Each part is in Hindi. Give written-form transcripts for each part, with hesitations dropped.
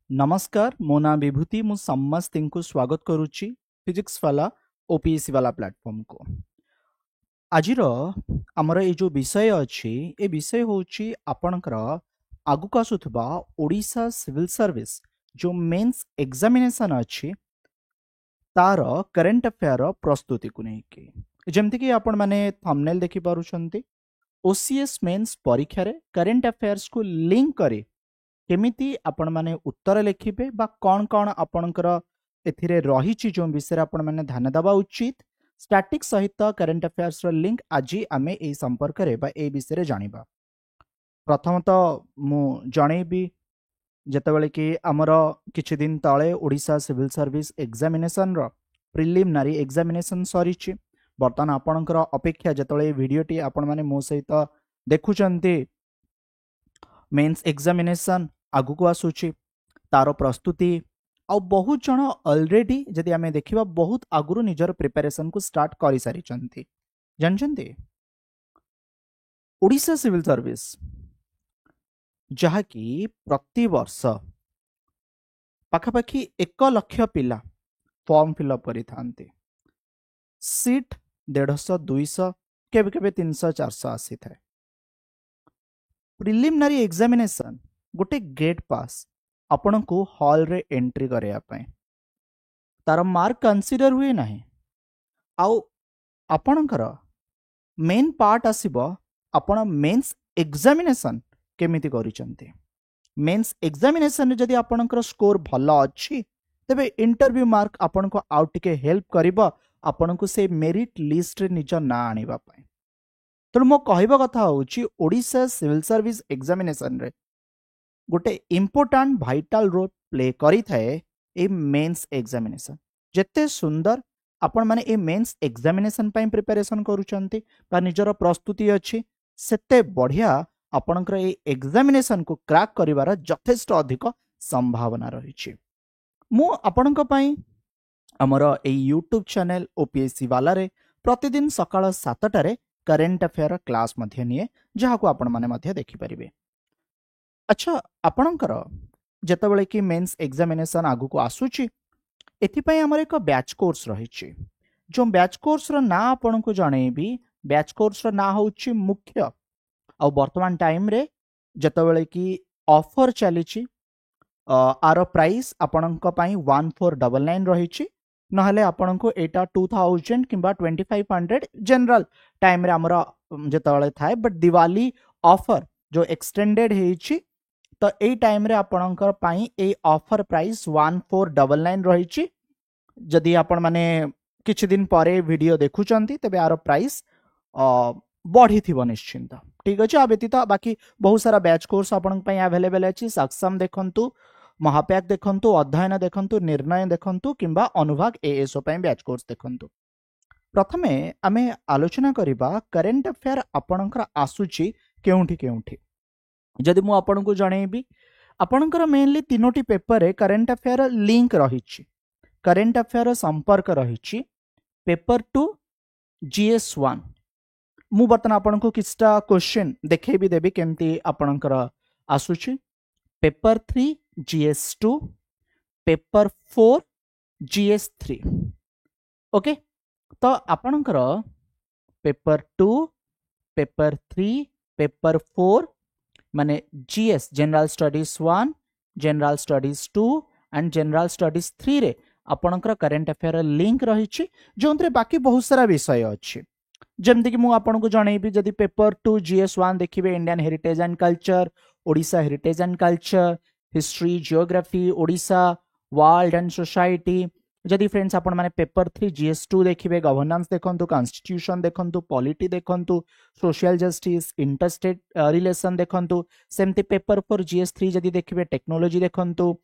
नमस्कार मो ना विभूति मु समस्ते को स्वागत करुच्ची फिजिक्स वाला ओपीएससी वाला प्लेटफॉर्म को आजिर आमर ये जो विषय अच्छी ए विषय होची आपणकर आगुक आसुथबा ओडिशा सिविल सर्विस जो मेंस एग्जामिनेशन अच्छी तार करंट अफेयर प्रस्तुति को लेकिन जमती कि आपण माने थंबनेल देखि पारुछंती ओसीएस मेंस परीक्षा रे करंट अफेयर्स को लिंक करे केमिति आपण माने उत्तर लिखिबे बा कौन कौन आपणकर एथिरे रहिछि जो विषय आपण माने ध्यान देबा उचित स्टैटिक सहित करंट अफेयर्स रो लिंक आज आमे ए संपर्क रे बा ए विषय रे जानिबा। प्रथमतः मु जणेबी जेतेबेले कि आमर किछि दिन तळे ओडिशा सिविल सर्विस एग्जामिनेशन रो प्रिलिमिनरी एग्जामिनेशन सरीछि। बर्तमान आपणकर अपेक्षा जेतेबेले वीडियोटी आपण माने मो सहित देखुचंती मेंस एग्जामिनेशन आगु को आसुची तार प्रस्तुति आ बहुत जन ऑलरेडी जदि आमे देखिबा बहुत आगुरु निजर प्रिपरेशन को स्टार्ट करि सारी चंती जानचंती। ओडिशा सिविल सर्विस जहा कि प्रति वर्ष पाखापाखि 1 लाख पिला फॉर्म फिलअप करि थांती। सीट 150 200 केबे केबे 300 400 आसी थाए। प्रिलिमिनरी एग्जामिनेशन गोटे गेट पास आपण को हॉल रे एंट्री करया पय तार मार्क कंसीडर हुए नाही। आउ आपणकर मेन पार्ट आसीबो आपण मेंस एग्जामिनेशन केमिति करिसंती। मेंस एग्जामिनेशन जदि आपणकर स्कोर भलो अछि तबे इंटरव्यू मार्क आपण को आउट टिके हेल्प करिबो आपण को से मेरिट लिस्ट रे निज ना आनिबा पय। तो मो कहबा कथा होची ओडिशा सिविल सर्विस एग्जामिनेशन रे गोटे इम्पोर्टाट भाइटाल रोल प्ले करी थाए ए मेंस एग्जामिनेशन। जेते सुंदर आपण माने ए मेंस एग्जामिनेशन पई प्रिपरेशन करूचंती बा निजर प्रस्तुति अछि सेते बढ़िया आपणकर ए एग्जामिनेशन को क्रैक करिवार यथेष्ट अधिक संभावना रहिछि। मु आपणक पई हमर ए यूट्यूब चैनल ओपीएससी वाला रे प्रतिदिन सकाळ 7 टारे करंट अफेयर क्लास मध्य निए जहा को आपण माने मध्य देखि परिबे। अच्छा आपणकर जेतेबेले कि मेंस एग्जामिनेशन आगु को आसुची एथिपई हमर एक बैच कोर्स रहिछि। जो बैच कोर्स रो ना आपण को जणेबी बैच कोर्स रो ना होछि मुख्य आ वर्तमान टाइम रे जेतेबेले कि ऑफर चलीछि आरो प्राइस आपणक पई 1499 रहिछि नहले आपण को एटा 2000 किंबा 2500 जनरल टाइम रे हमर जेतेबेले थाए। बट दिवाली ऑफर जो एक्सटेंडेड हेछि तो ए टाइम रे आपणकर पई ए ऑफर प्राइस 1499 रहिछि। जदि आपण माने किछि दिन परे वीडियो देखुचंती तबे आरो प्राइस बढ़ी थिबो निश्चिंत। ठीक अछि। आ व्यतीत बाकी बहुत सारा बैच कोर्स आपण पई अवेलेबल अछि। सक्षम देखंतु, महापैक देखंतु, अध्ययन देखंतु, निर्णय देखंतु किंबा अनुभाग एएसओ पई बैच कोर्स देखंतु। प्रथमे आमे आलोचना करिबा करंट अफेयर आपणकर आसुची केउंठी केउंठी। जदि मु आपण को जणेबी आपणकर मेनली तीनोटी पेपर रे करंट अफेयर लिंक रहिछि। करंट अफेयर संपर्क रहिछि पेपर 2 जीएस 1। मु बर्तन आपण को किछटा क्वेश्चन देखै भी देबी केमती आपणकर आसुछि। Paper 3 GS 2, paper 4 GS 3। Okay तो आपणकर पेपर 2, पेपर 3, पेपर 4 माने GS general studies 1, general studies 2 and general studies 3 रे आपणकर करंट अफेयर लिंक रहिछि जोंतरे बाकी बहुत सारा विषय अछि। जेमति कि मु आपण को जणेबी जदि पेपर 2 जीएस 1 देखिबे Indian heritage and culture, Odisha heritage and culture, history, geography, Odisha, world and society. जदि फ्रेंड्स आपण माने पेपर 3 जीएस 2 देखिबे गवर्नेंस देखंतु, कॉन्स्टिट्यूशन देखंतु, पॉलिटी देखंतु, सोशल जस्टिस, इंटरस्टेट रिलेशन देखंतु। सेमति पेपर 4 जीएस 3 जदि देखिबे टेक्नोलॉजी देखंतु,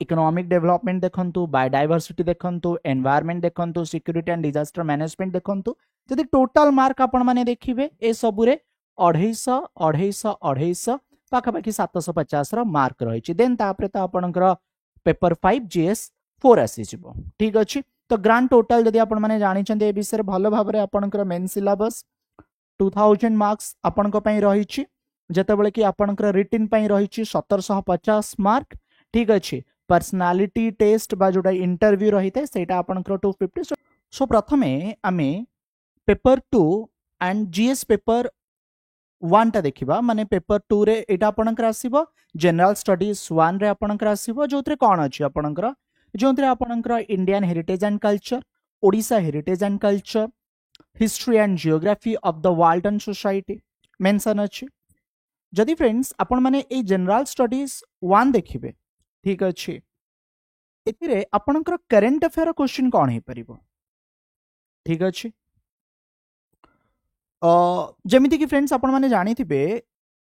इकोनॉमिक डेवलपमेंट देखंतु, बायोडायवर्सिटी देखंतु, एनवायरनमेंट देखंतु, सिक्योरिटी एंड डिजास्टर मैनेजमेंट देखंतु। जदि टोटल मार्क आपण माने देखिबे ए सबुरे 250 पाखापाखि 750 रो मार्क रहिछि। देन तापरे त आपणकर पेपर 5 जीएस 4 आसी जिवो। ठीक अछि। तो ग्रांड टोटल जदि आपण माने जानि छथि ए विषय भलो भाबरे आपणकर मेन सिलेबस 2000 मार्क्स आपणक पई रहिछि। जेतेबेले कि आपणकर रिटन पई रहिछि 1750 मार्क। ठीक अच्छे पर्सनालीटी टेस्ट बा जोटा इंटरव्यू रही है सेटा आपनकर 250 सो प्रथमे आमे पेपर 2 एंड जीएस पेपर 1 टा देखिबा माने पेपर 2 रे एटा आपनकर आसीबो जनरल स्टडीज 1 रे आपनकर आसीबो जोतरे कोन अछि आपनकर जोतरे आपनकर Indian heritage and culture Odisha heritage and culture history and geography of the world and society mention अछि जदि फ्रेंड्स आपण माने ए जनरल स्टडीज 1 देखिबे ठीक अछि एथिरे आपनकर करंट अफेयर क्वेश्चन कोन हे परिबो ठीक अछि जमिति कि फ्रेंड्स आपण माने जानी थिबे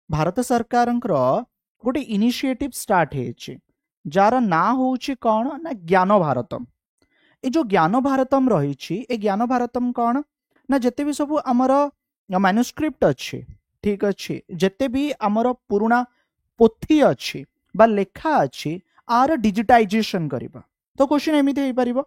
भारत सरकार गोटे इनिशिएटिव स्टार्ट हेछि जार ना होछि कोन ना ज्ञान भारतम ए जो ज्ञान भारतम रही ए ज्ञान भारतम कौन ना जिते भी सब आमर मैन्युस्क्रिप्ट अच्छे ठीक अच्छे जिते भी आमर पुराना पोथी अच्छी बा लेखा अच्छी आर डिजिटाइजेशन करबा तो क्वेश्चन एमिति हे परिबो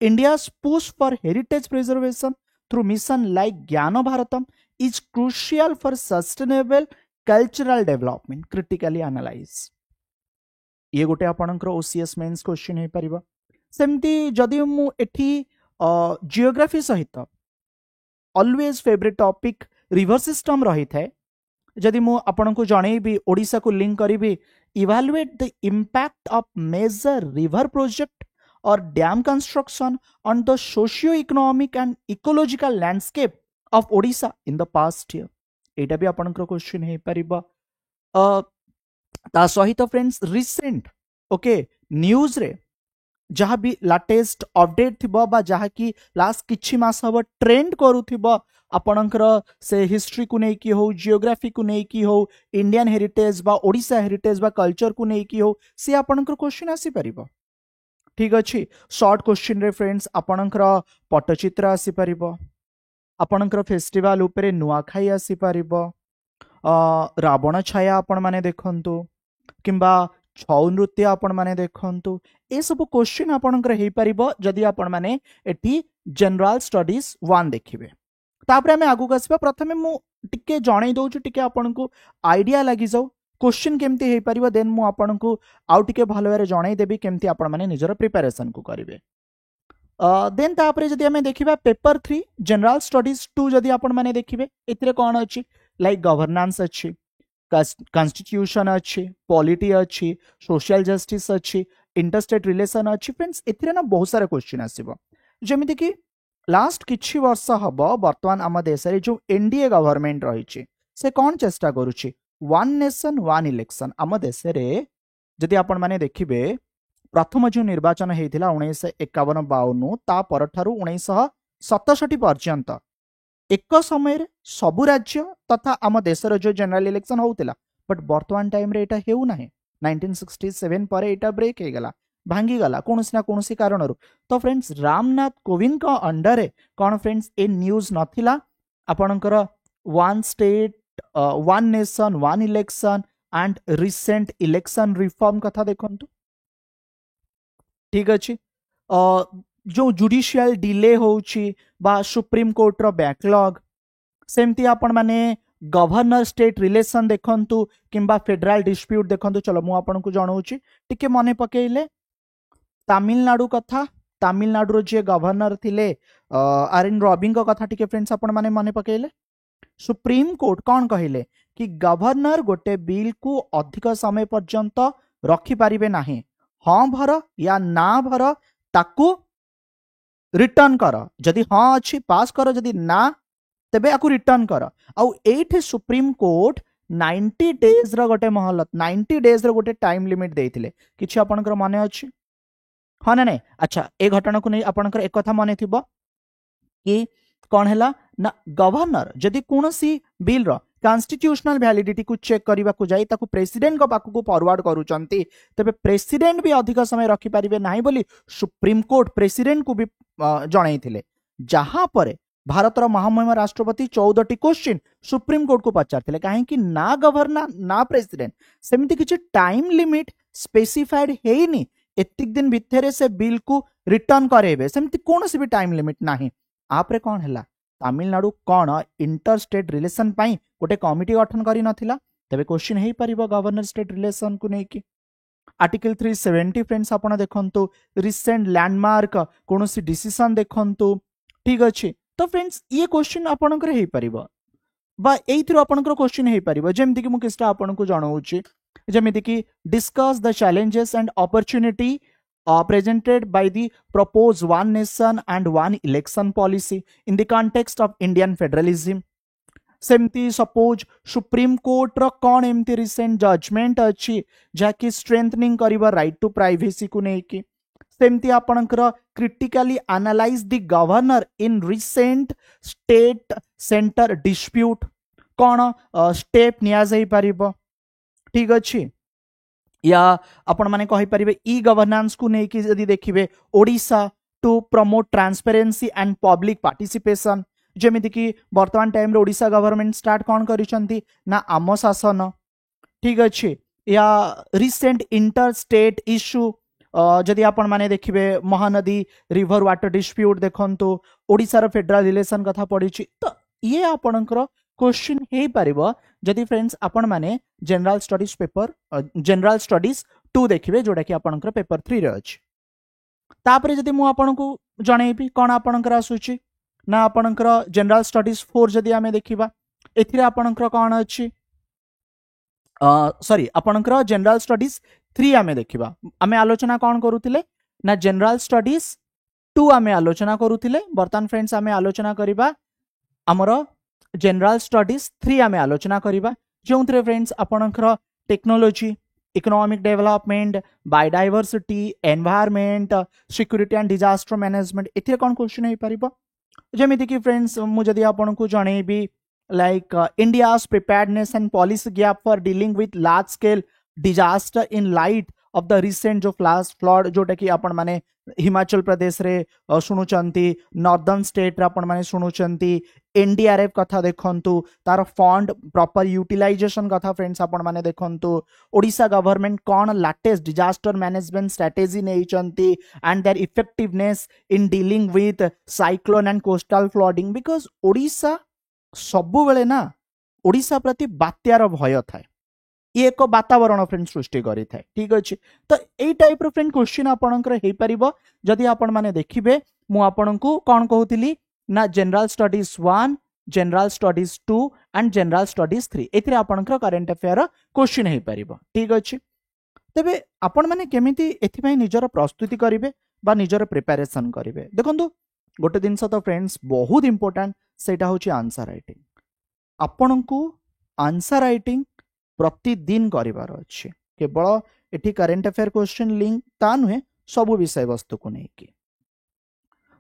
India push for heritage preservation through mission like Gyan Bharatam is crucial for sustainable cultural development critically analyse ये गोटे आपनकर ओसीएस मेंस क्वेश्चन हे परिबो सेमती जदि मु एठी जियोग्राफी सहित always favourite topic river system रही थे जदि मु आपन को जणेबी ओडिशा को लिंक करी evaluate the impact of major river project और dam construction on the socio economic and ecological landscape of Odisha in the past year एटा भी आपन क्वेश्चन हे परिबा ता सहित फ्रेंड्स रिसेंट ओके न्यूज रे जहाँ भी लाटेस्ट अपडेट थिबो बा जहाँ की लास्ट किछि मास हबो ट्रेंड करूथिबो आपणकर से हिस्ट्री को नहीं की हो जियोग्राफी को नहीं की हो इंडियन हेरिटेज बा ओडिशा हेरिटेज बा कल्चर को नहीं की हो से आपणकर क्वेश्चन आसी परिबो ठीक अछि शॉर्ट क्वेश्चन रे फ्रेंड्स आपणकर पट्टचित्र आसी परिबो आपणकर फेस्टिवल उपरे नुआखाई आसी परिबो रावण छाया आपण माने देखंतु किंबा छौ नृत्य आपण माने देखंतु ए सब क्वेश्चन आपणकर हे परिबो जदि आपण माने एठी जनरल स्टडीज 1 देखिबे तापरे हमें आगु आसबा प्रथमे मु टिके जणै दउछु टिके आपनको आइडिया लागि जाऊ क्वेश्चन केमती हे परिबो देन मु आपनको आउ टिके भलो बारे जणै देबी केमती आपण माने निजर प्रिपरेशन को करिवे देन तापरे जदि हमें देखिबा पेपर 3 जनरल स्टडीज 2 जदि आपण माने देखिबे एथिरे कोन अछि लाइक गवर्नेंस अछि कॉन्स्टिट्यूशन अच्छी पॉलिटी अच्छी सोशल जस्टिस अच्छी इंटरस्टेट रिलेशन अच्छी फ्रेंड्स एथिरे ना बहुत सारा क्वेश्चन आसीबो जेमिति कि लास्ट किछि वर्ष हबो वर्तमान आम देश रे जो एनडीए गवर्नमेंट रही से कौन चेष्टा करुछि वन नेशन वन इलेक्शन आम देश रे जदि आपण माने देखिबे प्रथम जो निर्वाचन हेतिला 1951-52 ता परठारु 1967 पर्यंत एक समय सबु राज्य तथा आम देशर जो जनरल इलेक्शन होउतिला बट वर्तमान टाइम रे एटा हेउ नाही 1967 पर एटा ब्रेक हे गला भांगी गला कोनोसी ना कोनोसी कारण तो फ्रेंड्स रामनाथ कोविंद का अंडर रे कोन फ्रेंड्स ए न्यूज नथिला आपनकर one state one nation one election and recent election reform कथा देखंतु ठीक अछि जो जुडिशियल डिले होउची बा सुप्रीम कोर्ट रो बैकलॉग सेमती आपण माने गवर्नर स्टेट रिलेशन देखंतु किंबा फेडरल डिस्प्यूट देखंतु चलो मु आपण को जणाउची टिके मने पकेइले तमिलनाडु कथा तमिलनाडु रो जे गवर्नर थिले आर एन रॉबिन को कथा टिके फ्रेंड्स आपण माने मने पकेइले सुप्रीम कोर्ट कोन कहिले कि गवर्नर गोटे बिल को अधिक समय पर्यंत रखि पारिबे नाही हां भर या ना भर ताकू रिटर्न कर जदि हाँ अच्छी पास कर जदि ना तेबे आकु रिटर्न कर आउ एठी सुप्रीम कोर्ट 90 डेज रो गोटे महलत 90 डेज रो गोटे टाइम लिमिट देइथिले किछि आपनकर माने अछि हाँ ना अच्छा ए घटना को नहीं आपनकर एक कथा माने थिबो कि कौन है ना गवर्नर जदि कोनोसी बिल रो कॉन्स्टिट्यूशनल वैलिडिटी को चेक करबा को जाई ताकू प्रेसिडेंट को पाखु को फॉरवर्ड करूचंती तबे प्रेसिडेंट भी अधिक समय रखि परिबे नाही बोली सुप्रीम कोर्ट प्रेसिडेंट को भी जणाई थिले जहां पर भारत महामहिम राष्ट्रपति 14 टी क्वेश्चन सुप्रीम कोर्ट को पचारथिले काहे कि ना गवर्नर ना प्रेसिडेंट सेमिति किछि टाइम लिमिट स्पेसिफाइड हेइनी एतिक दिन भितरे से बिल को रिटर्न करेबे सेमिति कोनोसी भी टाइम लिमिट नाही आपरे कोन हला तमिलनाडु कौन इंटर स्टेट रिलेशन पाई गोटे कमिटी गठन करी नथिला तबे क्वेश्चन हेई परिबो गवर्नर स्टेट रिलेशन को नेकी आर्टिकल 370 फ्रेंड्स आपण देखंतु रिसेंट लैंडमार्क कौन सी डिसीजन देखंतु ठीक अच्छे। तो फ्रेंड्स ये क्वेश्चन आपणकर हो पारिबो बा एइथिरो आपणकर क्वेश्चन हो पारिबो जेमति कि मु किछटा आपनको जणाउची जेमिति कि discuss the challenges and opportunity presented by the proposed one nation and one election policy in the context of Indian federalism। सेमती सपोज सुप्रीम कोर्ट रो कौन एमती रिसेंट जजमेंट अच्छी जहाँकि स्ट्रेंथनिंग करिबा राइट टू प्राइवेसी को लेकिन सेमती आपणकर critically analyse the governor in recent state centre dispute कौन स्टेप निया जाई परिबो ठीक अच्छे। या आपण माने कहि परिबे ई गवर्नेंस को नेकी यदि देखिबे Odisha to promote transparency and public participation जेमिति कि वर्तमान टाइम रे ओडिशा गवर्नमेंट स्टार्ट कौन करिसंती ना आम शासन ठीक अच्छे। या रिसेंट इंटर स्टेट इश्यू जदि आपण माने देखिबे महानदी रिवर वाटर डिस्प्यूट देखंतु ओडिशा फेडरल रिलेशन कथा पड़ी तो ये आपणकर क्वेश्चन हो पारिबो जदि फ्रेंड्स आपण माने general studies paper general studies 2 देखिबे जोटा कि आपणकर पेपर 3 रे अछि। तापरे जदि मु आपनको जणैबी कोन आपणकर आसुची ना आपणकर जनरल स्टडीज 4 जदि आमे देखिबा एथिरे आपणकर कोन अछि सॉरी आपणकर जनरल स्टडीज 3 आमे देखिबा आमे आलोचना कोन करूतिले ना जनरल स्टडीज 2 आमे आलोचना करूतिले वर्तमान फ्रेंड्स आमे आलोचना करिबा हमर जनरल स्टडीज 3 आमे आलोचना करिबा जोंथरे फ्रेंड्स आपणकर technology economic development biodiversity environment security and disaster management एथिरे कोन क्वेश्चन हो पारिबो जेमिति कि फ्रेंड्स मु जदि आपनको जणैबी like India's preparedness and policy gap for dealing with large scale disaster in light of the recent जो फ्लड जोटा कि आपण माने हिमाचल प्रदेश रे शुणुचंती नॉर्दर्न स्टेट रे आपण माने शुणुचंती एनडीआरएफ कथा देखंतु तार फंड प्रॉपर यूटिलाइजेशन कथा फ्रेंड्स आपण माने देखंतु ओडिशा गवर्नमेंट कोन लेटेस्ट डिजास्टर मैनेजमेंट स्ट्रेटजी नेइचंती and their effectiveness in dealing with cyclone and coastal flooding because Odisha सबु बेले ना ओडिशा प्रति बात्यार भय थाए ये एक वातावरण फ्रेंड सृष्टि करी थाए ठीक अच्छे। तो यही टाइप रो फ्रेंड क्वेश्चन आपणकर हो पारिबो जदि आपण माने देखिबे मु आपणको कोन कहूतिली ना general studies 1 general studies 2 and general studies 3 एथिरे आपणकर करंट अफेयर क्वेश्चन हो पारिबो ठीक अच्छे। तबे आपण माने केमिति एथि पई निजर प्रस्तुति करिवे बा निजर प्रिपरेशन करिवे देखंतु गोटे दिन तो फ्रेंड्स बहुत इंपोर्टेंट सेटा होची आंसर राइटिंग आपणको आंसर राइटिंग प्रतिदिन करिवार अच्छे केवल एठी करंट अफेयर क्वेश्चन लिंक ता नुहे सब विषय वस्तु को नेकी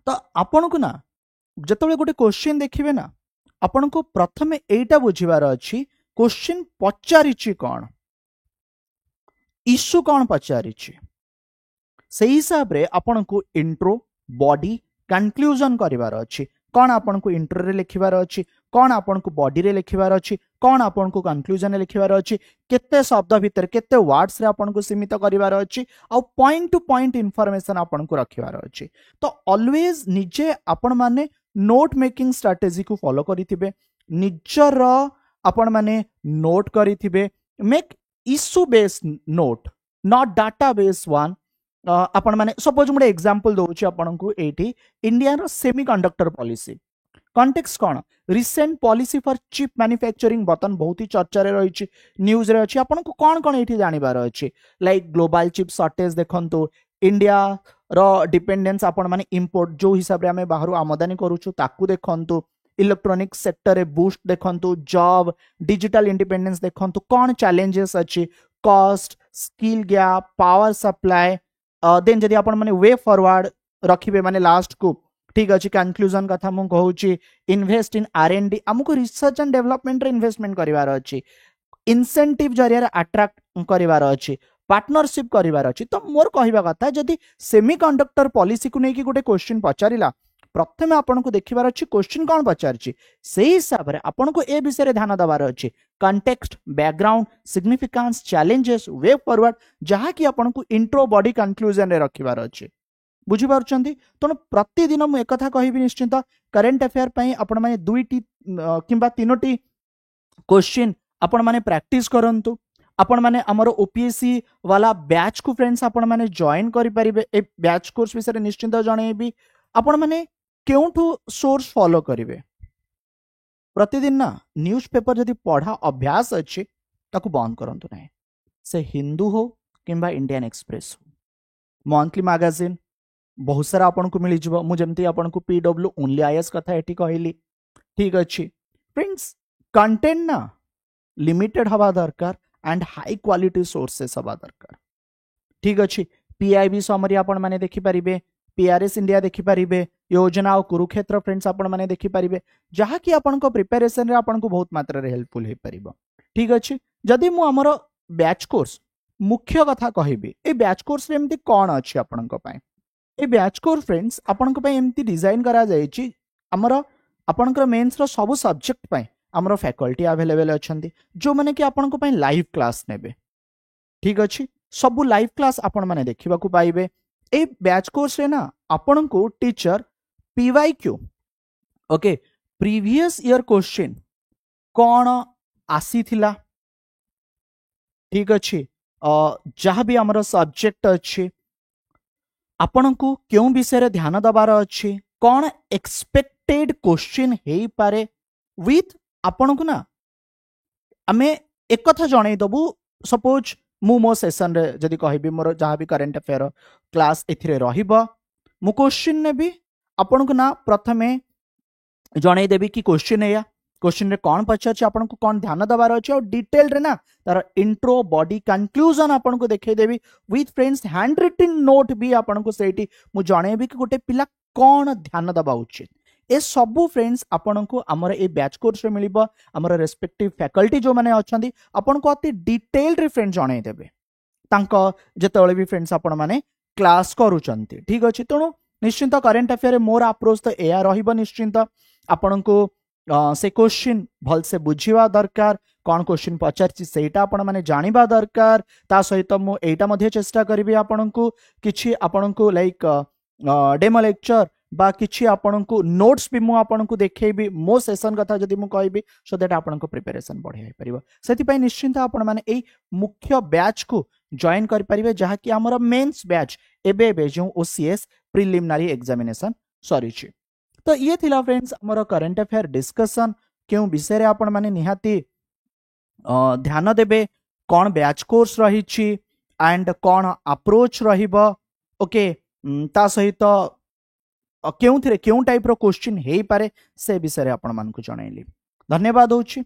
तो आपण को ना जतबे गोटे क्वेश्चन देखिबे ना आपण को प्रथमे एटा बुझिवार अछि क्वेश्चन पचारिछि कोन इश्यू कोन पचारिछि से हिसाब रे आपण को इंट्रो बॉडी कंक्लूजन करिवार अछि कौन आपन को इंट्रो रे लिखिबार अछि कौन आपन को बॉडी रे लिखिबार अछि कौन आपन को कंक्लूजन रे लिखिबार अछि केते शब्द भीतर केते वर्ड्स रे आपन को सीमित करिवार अछि आ पॉइंट टू पॉइंट इंफॉर्मेशन आपन को रखिबार अछि। तो ऑलवेज निजे आपन माने नोट मेकिंग स्ट्रेटजी को फॉलो करिथिबे निजर आपन माने नोट करिथिबे make issue based note not data based one आपण माने सपोज मोटे एग्जांपल दोउची आपण को एठी इंडिया रो सेमीकंडक्टर पॉलिसी कॉन्टेक्स्ट कोन recent policy for chip manufacturing बतन बहुत ही चर्चा रे रहिची न्यूज रे अछि आपण को कोन कोन एठी जानि बार अछि लाइक ग्लोबल चिप शॉर्टेज देखंतु इंडिया रो डिपेंडेंस आपण माने इंपोर्ट जो हिसाब रे हमें बाहर आमदानी करूछु ताकू देखंतु इलेक्ट्रॉनिक सेक्टर रे बूस्ट देखंतु जॉब डिजिटल इंडिपेंडेंस देखंतु कोन चैलेंजेस अछि cost skill gap power supply देन जदि आपण माने वे फॉरवर्ड रखिबे माने लास्ट को ठीक अछि कंक्लूजन कथा मु कहूची इन्वेस्ट इन आर&डी हमको रिसर्च एंड डेवलपमेंट रे इन्वेस्टमेंट करिवार अछि इंसेंटिव जरिया रे अट्रैक्ट करिवार अछि पार्टनरशिप करिवार अछि। तो मोर कहिबा कथा जदि सेमीकंडक्टर पॉलिसी को नेकी गोटे क्वेश्चन पचारिला प्रथमे आपण को देखिबार अछि क्वेश्चन कोन पचारछि सेही हिसाब रे आपण को ए विषय रे ध्यान दबार अछि context background significance challenges way forward जहा कि आपण को इंट्रो बॉडी कंक्लूजन रे रखिबार अछि बुझी पारुचंती। तो प्रतिदिन मु एक कथा कहिबी निश्चित करंट अफेयर पई आपण माने दुईटी किंबा तीनोटी क्वेश्चन आपण माने प्रैक्टिस करंतु आपण माने हमर ओपीएससी वाला बैच को फ्रेंड्स आपण माने जॉइन करि परिबे ए बैच कोर्स विषय निश्चिंत जणेबी आपण माने केउठु सोर्स फॉलो करिवे प्रतिदिन ना न्यूज़पेपर जदि पढ़ा अभ्यास अच्छे ताकू बंद करंतु नाही से हिंदू हो किंबा इंडियन एक्सप्रेस हो मंथली मैगजीन बहुत सारा आपन को मिली जिवो मु जेमती आपन को पीडब्ल्यू ओनली आईएएस कथा एठी कहली ठीक अच्छी फ्रेंड्स कंटेंट ना लिमिटेड हवा दरकार एंड हाई क्वालिटी सोर्सेस हवा दरकार ठीक अच्छी पीआईबी समरी आपण माने देखि परिबे पीआरएस इंडिया देखि परिबे योजना और कुरुक्षेत्र फ्रेंड्स आपण माने देखि परिबे जहा कि आपण को प्रिपरेशन रे आपण को बहुत मात्रा रे हेल्पफुल हे परिबो ठीक अच्छी जदि मु हमर बैच कोर्स मुख्य कथा कहबी ए बैच कोर्स रे एमती कोन अछि आपण को पय ए बैच कोर्स फ्रेंड्स आपण को पय एमती डिजाइन करा जायछि हमर आपण को मेंस रो सब सब्जेक्ट पय हमर फैकल्टी अवेलेबल अछंती जो माने कि आपण को पय लाइव क्लास नेबे ठीक अच्छी सब लाइव क्लास आपण माने देखिबा को पाइबे ए बैच कोर्स रे ना आपण को teacher PYQ okay previous year question कौन आसी थिला ठीक अच्छी जहाँ भी आमर सब्जेक्ट अच्छी आपण को क्यों विषय रे ध्यान दबार अच्छी कौन एक्सपेक्टेड क्वेश्चन हे पारे विथ आपण को ना आमे एक कथा जणै दबु सपोज मु मो सेशन रे जदि कहबी मोर जहाँ भी करेंट अफेयर क्लास एथिरे रहिबो मु क्वेश्चन ने भी आपण को ना प्रथमे जणै देबी कि क्वेश्चन है या क्वेश्चन रे कौन पचार आपन को कौन ध्यान दबार अच्छे और डिटेल रे ना तार इंट्रो बॉडी कंक्लूजन आपन को देखै देबी with friends handwritten note भी आपन को सेठी मु जणैबी कि गोटे पिला कौन ध्यान दबा उचित ए सबू फ्रेंड्स आपन को हमर ए बैच कोर्स रे मिलिबो हमर रेस्पेक्टिव फैकल्टी जो माने अछंदी आपन को अति डिटेल रे फ्रेंड्स जणै देबे तांको जेतेबेले भी फ्रेंड्स आपन माने क्लास करूचंती ठीक अछि तणो निश्चिंत करेंट अफेयर मोर अप्रोच तो एया रहिबो निश्चिंत आपन को से क्वेश्चन भल से बुझिवा दरकार कौन क्वेश्चन पचारछि सेटा आपण माने जानिबा दरकार ता सहित मु एटा मध्ये चेष्टा करिबी आपण को किछि आपण को लाइक डेमो लेक्चर बा किछि आपण को नोट्स भी मु आपण को देखैबी मो सेशन कथा जदि मु कहबी सो दैट आपण को प्रिपरेशन बढ़िया परिबो सेति पय निश्चिंत आपण माने एई मुख्य बैच को जॉइन कर परिबे जहा कि हमर मेंस बैच एबे एबे जो ओसीएस प्रिलिमिनरी एग्जामिनेशन सॉरी छी तो ये थिला फ्रेंड्स हमर करंट अफेयर डिस्कशन क्यों विषय रे आपण माने निहाती ध्यान देबे कौन बैच कोर्स रही छी एंड कौन अप्रोच रहिबो ओके ता सहित क्यों टाइप रो क्वेश्चन हे पारे से विषय रे आपण मान को जणाइली धन्यवाद होची।